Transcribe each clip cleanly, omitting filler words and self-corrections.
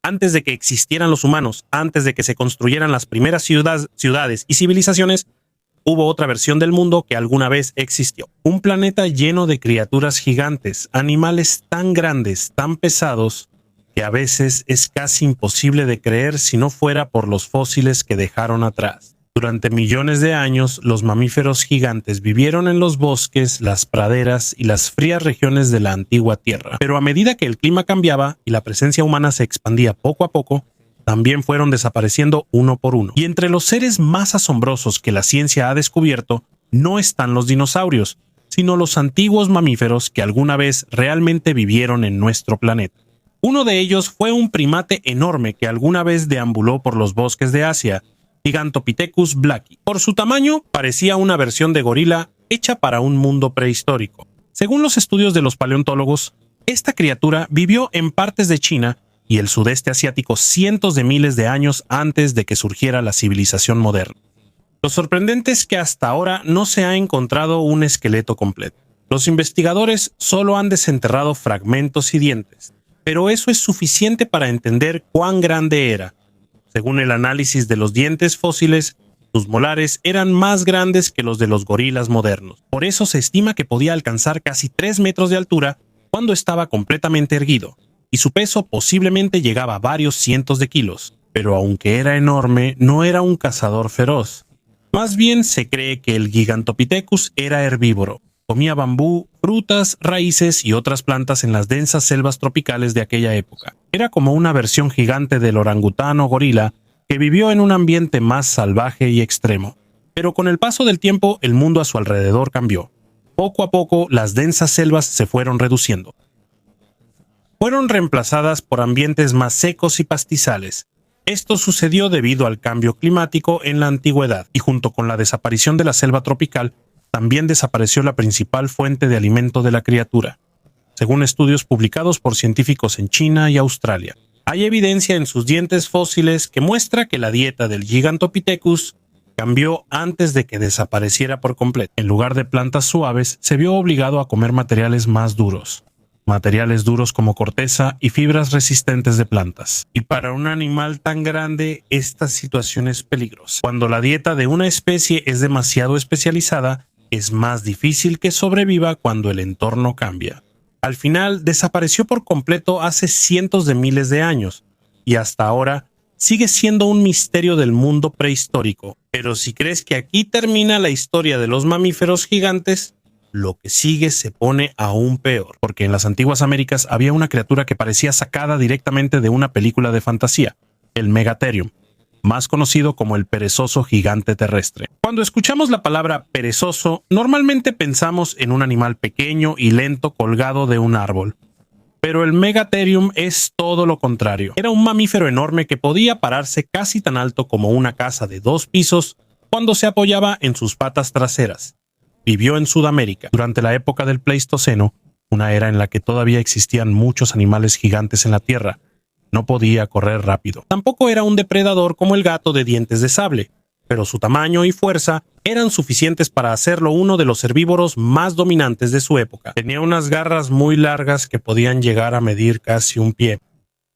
Antes de que existieran los humanos, antes de que se construyeran las primeras ciudades y civilizaciones, hubo otra versión del mundo que alguna vez existió. Un planeta lleno de criaturas gigantes, animales tan grandes, tan pesados, que a veces es casi imposible de creer si no fuera por los fósiles que dejaron atrás. Durante millones de años, los mamíferos gigantes vivieron en los bosques, las praderas y las frías regiones de la antigua Tierra. Pero a medida que el clima cambiaba y la presencia humana se expandía poco a poco, también fueron desapareciendo uno por uno. Y entre los seres más asombrosos que la ciencia ha descubierto, no están los dinosaurios, sino los antiguos mamíferos que alguna vez realmente vivieron en nuestro planeta. Uno de ellos fue un primate enorme que alguna vez deambuló por los bosques de Asia, Gigantopithecus blacki. Por su tamaño, parecía una versión de gorila hecha para un mundo prehistórico. Según los estudios de los paleontólogos, esta criatura vivió en partes de China y el sudeste asiático cientos de miles de años antes de que surgiera la civilización moderna. Lo sorprendente es que hasta ahora no se ha encontrado un esqueleto completo. Los investigadores solo han desenterrado fragmentos y dientes, pero eso es suficiente para entender cuán grande era. Según el análisis de los dientes fósiles, sus molares eran más grandes que los de los gorilas modernos. Por eso se estima que podía alcanzar casi 3 metros de altura cuando estaba completamente erguido, y su peso posiblemente llegaba a varios cientos de kilos. Pero aunque era enorme, no era un cazador feroz. Más bien se cree que el Gigantopithecus era herbívoro. Comía bambú, frutas, raíces y otras plantas en las densas selvas tropicales de aquella época. Era como una versión gigante del orangután o gorila que vivió en un ambiente más salvaje y extremo. Pero con el paso del tiempo, el mundo a su alrededor cambió. Poco a poco, las densas selvas se fueron reduciendo. Fueron reemplazadas por ambientes más secos y pastizales. Esto sucedió debido al cambio climático en la antigüedad, y junto con la desaparición de la selva tropical, también desapareció la principal fuente de alimento de la criatura, según estudios publicados por científicos en China y Australia. Hay evidencia en sus dientes fósiles que muestra que la dieta del Gigantopithecus cambió antes de que desapareciera por completo. En lugar de plantas suaves, se vio obligado a comer materiales más duros. Materiales duros como corteza y fibras resistentes de plantas. Y para un animal tan grande, esta situación es peligrosa. Cuando la dieta de una especie es demasiado especializada, es más difícil que sobreviva cuando el entorno cambia. Al final, desapareció por completo hace cientos de miles de años, y hasta ahora sigue siendo un misterio del mundo prehistórico. Pero si crees que aquí termina la historia de los mamíferos gigantes, lo que sigue se pone aún peor, porque en las antiguas Américas había una criatura que parecía sacada directamente de una película de fantasía, el Megatherium, más conocido como el perezoso gigante terrestre. Cuando escuchamos la palabra perezoso, normalmente pensamos en un animal pequeño y lento colgado de un árbol. Pero el Megatherium es todo lo contrario. Era un mamífero enorme que podía pararse casi tan alto como una casa de 2 pisos cuando se apoyaba en sus patas traseras. Vivió en Sudamérica durante la época del Pleistoceno, una era en la que todavía existían muchos animales gigantes en la Tierra. No podía correr rápido. Tampoco era un depredador como el gato de dientes de sable, pero su tamaño y fuerza eran suficientes para hacerlo uno de los herbívoros más dominantes de su época. Tenía unas garras muy largas que podían llegar a medir casi un pie.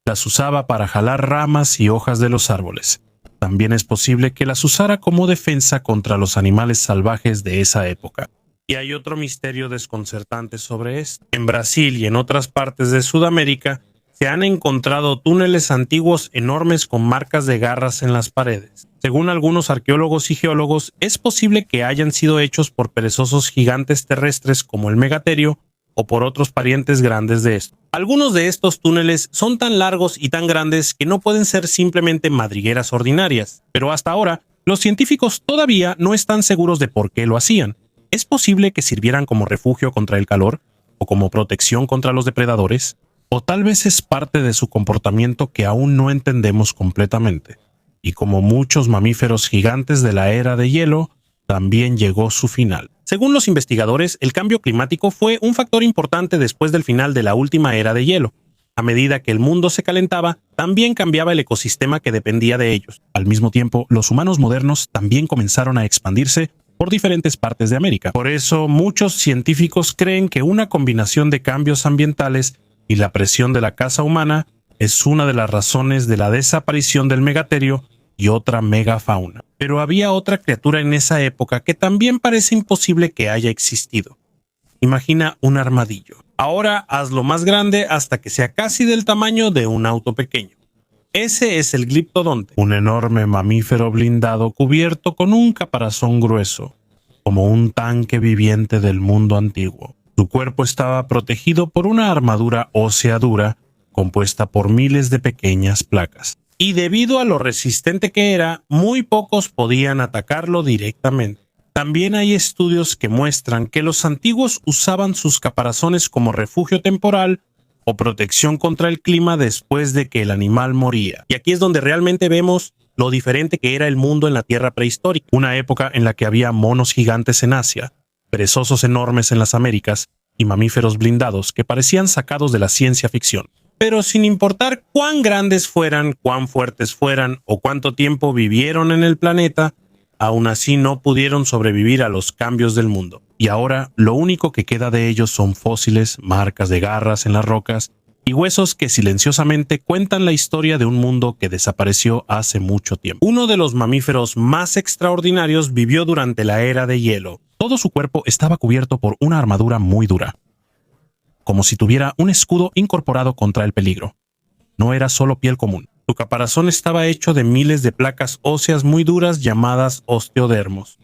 Las usaba para jalar ramas y hojas de los árboles. También es posible que las usara como defensa contra los animales salvajes de esa época. Y hay otro misterio desconcertante sobre esto. En Brasil y en otras partes de Sudamérica, se han encontrado túneles antiguos enormes con marcas de garras en las paredes. Según algunos arqueólogos y geólogos, es posible que hayan sido hechos por perezosos gigantes terrestres como el Megatherio o por otros parientes grandes de estos. Algunos de estos túneles son tan largos y tan grandes que no pueden ser simplemente madrigueras ordinarias, pero hasta ahora los científicos todavía no están seguros de por qué lo hacían. ¿Es posible que sirvieran como refugio contra el calor o como protección contra los depredadores? O tal vez es parte de su comportamiento que aún no entendemos completamente. Y como muchos mamíferos gigantes de la era de hielo, también llegó su final. Según los investigadores, el cambio climático fue un factor importante después del final de la última era de hielo. A medida que el mundo se calentaba, también cambiaba el ecosistema que dependía de ellos. Al mismo tiempo, los humanos modernos también comenzaron a expandirse por diferentes partes de América. Por eso, muchos científicos creen que una combinación de cambios ambientales y la presión de la caza humana es una de las razones de la desaparición del megaterio y otra megafauna. Pero había otra criatura en esa época que también parece imposible que haya existido. Imagina un armadillo. Ahora hazlo más grande hasta que sea casi del tamaño de un auto pequeño. Ese es el gliptodonte, un enorme mamífero blindado cubierto con un caparazón grueso, como un tanque viviente del mundo antiguo. Su cuerpo estaba protegido por una armadura ósea dura compuesta por miles de pequeñas placas. Y debido a lo resistente que era, muy pocos podían atacarlo directamente. También hay estudios que muestran que los antiguos usaban sus caparazones como refugio temporal o protección contra el clima después de que el animal moría. Y aquí es donde realmente vemos lo diferente que era el mundo en la Tierra prehistórica, una época en la que había monos gigantes en Asia, perezosos enormes en las Américas y mamíferos blindados que parecían sacados de la ciencia ficción. Pero sin importar cuán grandes fueran, cuán fuertes fueran o cuánto tiempo vivieron en el planeta, aún así no pudieron sobrevivir a los cambios del mundo. Y ahora lo único que queda de ellos son fósiles, marcas de garras en las rocas y huesos que silenciosamente cuentan la historia de un mundo que desapareció hace mucho tiempo. Uno de los mamíferos más extraordinarios vivió durante la era de hielo. Todo su cuerpo estaba cubierto por una armadura muy dura, como si tuviera un escudo incorporado contra el peligro. No era solo piel común. Su caparazón estaba hecho de miles de placas óseas muy duras llamadas osteodermos.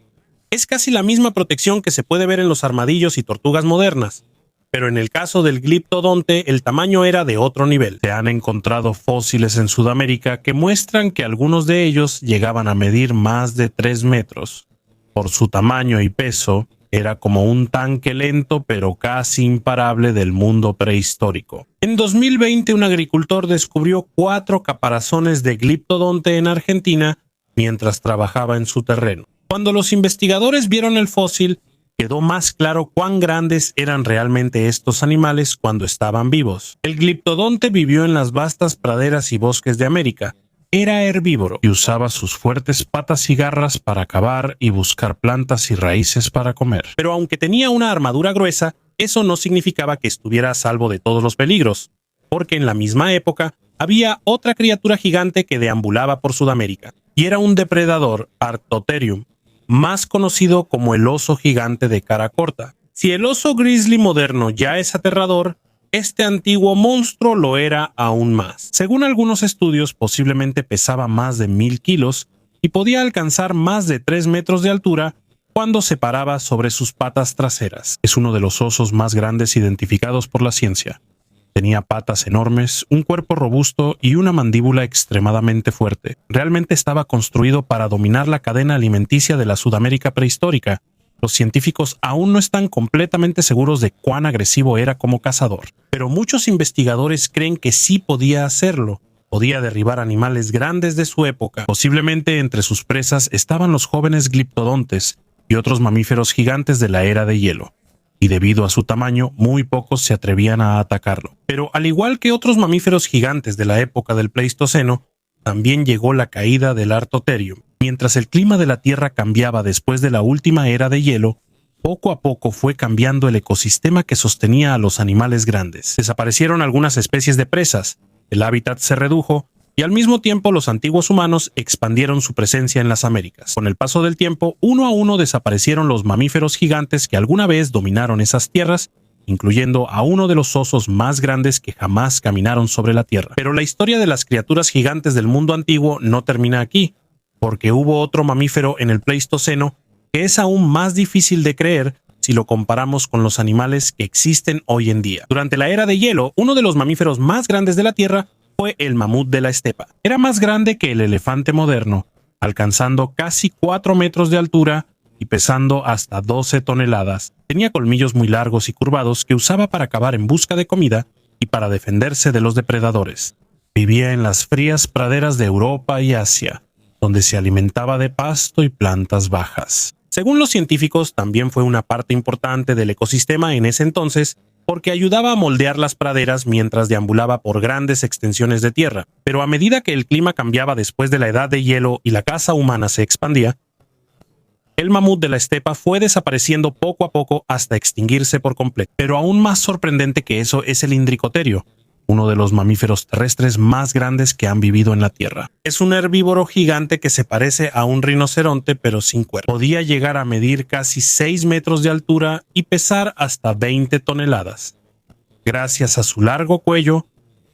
Es casi la misma protección que se puede ver en los armadillos y tortugas modernas, pero en el caso del gliptodonte el tamaño era de otro nivel. Se han encontrado fósiles en Sudamérica que muestran que algunos de ellos llegaban a medir más de 3 metros. Por su tamaño y peso, era como un tanque lento pero casi imparable del mundo prehistórico. En 2020 un agricultor descubrió 4 caparazones de gliptodonte en Argentina mientras trabajaba en su terreno. Cuando los investigadores vieron el fósil, quedó más claro cuán grandes eran realmente estos animales cuando estaban vivos. El gliptodonte vivió en las vastas praderas y bosques de América. Era herbívoro y usaba sus fuertes patas y garras para cavar y buscar plantas y raíces para comer. Pero aunque tenía una armadura gruesa, eso no significaba que estuviera a salvo de todos los peligros, porque en la misma época había otra criatura gigante que deambulaba por Sudamérica, y era un depredador, Arctotherium, más conocido como el oso gigante de cara corta. Si el oso grizzly moderno ya es aterrador, este antiguo monstruo lo era aún más. Según algunos estudios, posiblemente pesaba más de 1000 kilos y podía alcanzar más de 3 metros de altura cuando se paraba sobre sus patas traseras. Es uno de los osos más grandes identificados por la ciencia. Tenía patas enormes, un cuerpo robusto y una mandíbula extremadamente fuerte. Realmente estaba construido para dominar la cadena alimenticia de la Sudamérica prehistórica. Los científicos aún no están completamente seguros de cuán agresivo era como cazador, pero muchos investigadores creen que sí podía hacerlo. Podía derribar animales grandes de su época. Posiblemente entre sus presas estaban los jóvenes gliptodontes y otros mamíferos gigantes de la era de hielo. Y debido a su tamaño, muy pocos se atrevían a atacarlo. Pero al igual que otros mamíferos gigantes de la época del Pleistoceno, también llegó la caída del Arctotherium. Mientras el clima de la Tierra cambiaba después de la última era de hielo, poco a poco fue cambiando el ecosistema que sostenía a los animales grandes. Desaparecieron algunas especies de presas, el hábitat se redujo, y al mismo tiempo los antiguos humanos expandieron su presencia en las Américas. Con el paso del tiempo, uno a uno desaparecieron los mamíferos gigantes que alguna vez dominaron esas tierras, incluyendo a uno de los osos más grandes que jamás caminaron sobre la Tierra. Pero la historia de las criaturas gigantes del mundo antiguo no termina aquí, porque hubo otro mamífero en el Pleistoceno que es aún más difícil de creer si lo comparamos con los animales que existen hoy en día. Durante la era de hielo, uno de los mamíferos más grandes de la Tierra fue el mamut de la estepa. Era más grande que el elefante moderno, alcanzando casi 4 metros de altura y pesando hasta 12 toneladas. Tenía colmillos muy largos y curvados que usaba para cavar en busca de comida y para defenderse de los depredadores. Vivía en las frías praderas de Europa y Asia, donde se alimentaba de pasto y plantas bajas. Según los científicos, también fue una parte importante del ecosistema en ese entonces, porque ayudaba a moldear las praderas mientras deambulaba por grandes extensiones de tierra. Pero a medida que el clima cambiaba después de la edad de hielo y la caza humana se expandía, el mamut de la estepa fue desapareciendo poco a poco hasta extinguirse por completo. Pero aún más sorprendente que eso es el Indricoterio, uno de los mamíferos terrestres más grandes que han vivido en la Tierra. Es un herbívoro gigante que se parece a un rinoceronte pero sin cuerpo. Podía llegar a medir casi 6 metros de altura y pesar hasta 20 toneladas. Gracias a su largo cuello,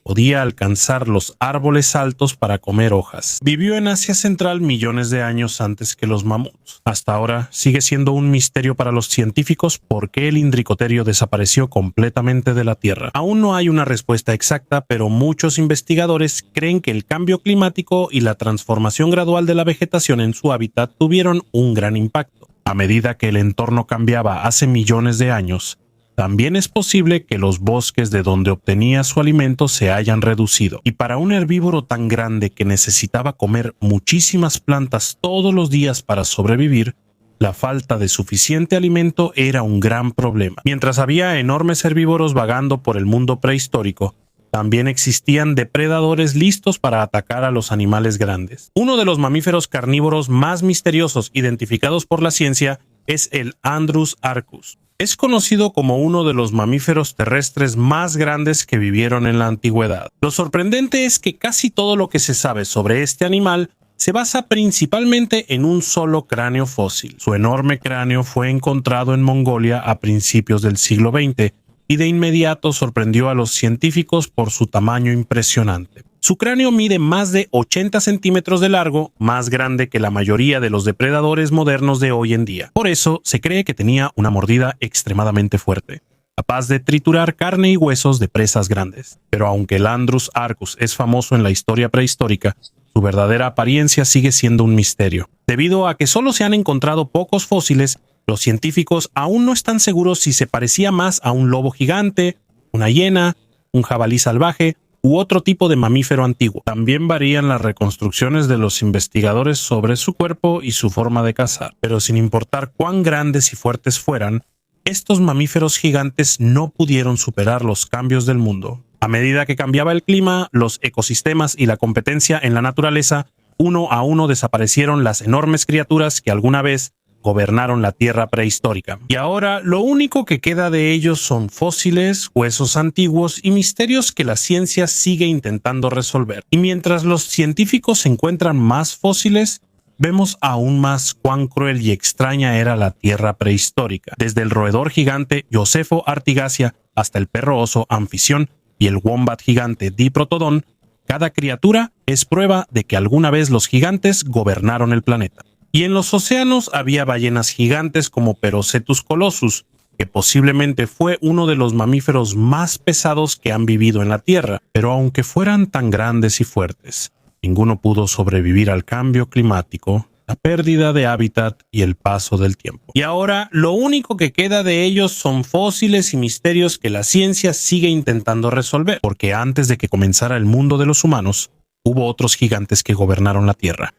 podía alcanzar los árboles altos para comer hojas. Vivió en Asia Central millones de años antes que los mamuts. Hasta ahora sigue siendo un misterio para los científicos por qué el Indricoterio desapareció completamente de la Tierra. Aún no hay una respuesta exacta, pero muchos investigadores creen que el cambio climático y la transformación gradual de la vegetación en su hábitat tuvieron un gran impacto. A medida que el entorno cambiaba hace millones de años, también es posible que los bosques de donde obtenía su alimento se hayan reducido. Y para un herbívoro tan grande que necesitaba comer muchísimas plantas todos los días para sobrevivir, la falta de suficiente alimento era un gran problema. Mientras había enormes herbívoros vagando por el mundo prehistórico, también existían depredadores listos para atacar a los animales grandes. Uno de los mamíferos carnívoros más misteriosos identificados por la ciencia es el Andrus arcus. Es conocido como uno de los mamíferos terrestres más grandes que vivieron en la antigüedad. Lo sorprendente es que casi todo lo que se sabe sobre este animal se basa principalmente en un solo cráneo fósil. Su enorme cráneo fue encontrado en Mongolia a principios del siglo XX y de inmediato sorprendió a los científicos por su tamaño impresionante. Su cráneo mide más de 80 centímetros de largo, más grande que la mayoría de los depredadores modernos de hoy en día. Por eso, se cree que tenía una mordida extremadamente fuerte, capaz de triturar carne y huesos de presas grandes. Pero aunque el Andrus arcus es famoso en la historia prehistórica, su verdadera apariencia sigue siendo un misterio. Debido a que solo se han encontrado pocos fósiles, los científicos aún no están seguros si se parecía más a un lobo gigante, una hiena, un jabalí salvaje u otro tipo de mamífero antiguo. También varían las reconstrucciones de los investigadores sobre su cuerpo y su forma de cazar. Pero sin importar cuán grandes y fuertes fueran, estos mamíferos gigantes no pudieron superar los cambios del mundo. A medida que cambiaba el clima, los ecosistemas y la competencia en la naturaleza, uno a uno desaparecieron las enormes criaturas que alguna vez gobernaron la Tierra prehistórica. Y ahora lo único que queda de ellos son fósiles, huesos antiguos y misterios que la ciencia sigue intentando resolver. Y mientras los científicos encuentran más fósiles, vemos aún más cuán cruel y extraña era la Tierra prehistórica. Desde el roedor gigante Josephus artigacia hasta el perro oso Anfición y el wombat gigante Diprotodon, cada criatura es prueba de que alguna vez los gigantes gobernaron el planeta. Y en los océanos había ballenas gigantes como Perocetus colossus, que posiblemente fue uno de los mamíferos más pesados que han vivido en la Tierra. Pero aunque fueran tan grandes y fuertes, ninguno pudo sobrevivir al cambio climático, la pérdida de hábitat y el paso del tiempo. Y ahora lo único que queda de ellos son fósiles y misterios que la ciencia sigue intentando resolver, porque antes de que comenzara el mundo de los humanos, hubo otros gigantes que gobernaron la Tierra.